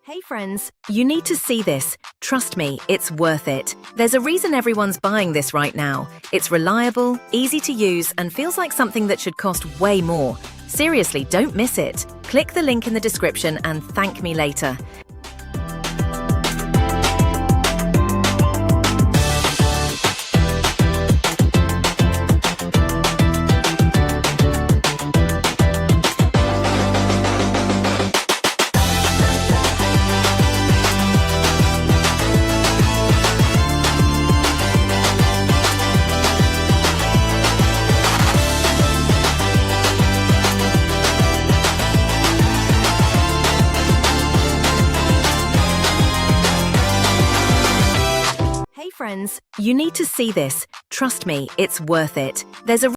Hey friends, you need to see this. Trust me, it's worth it. There's a reason everyone's buying this right now. It's reliable, easy to use, and feels like something that should cost way more. Seriously, don't miss it. Click the link in the description and thank me later. Hey friends, you need to see this. Trust me, it's worth it. There's a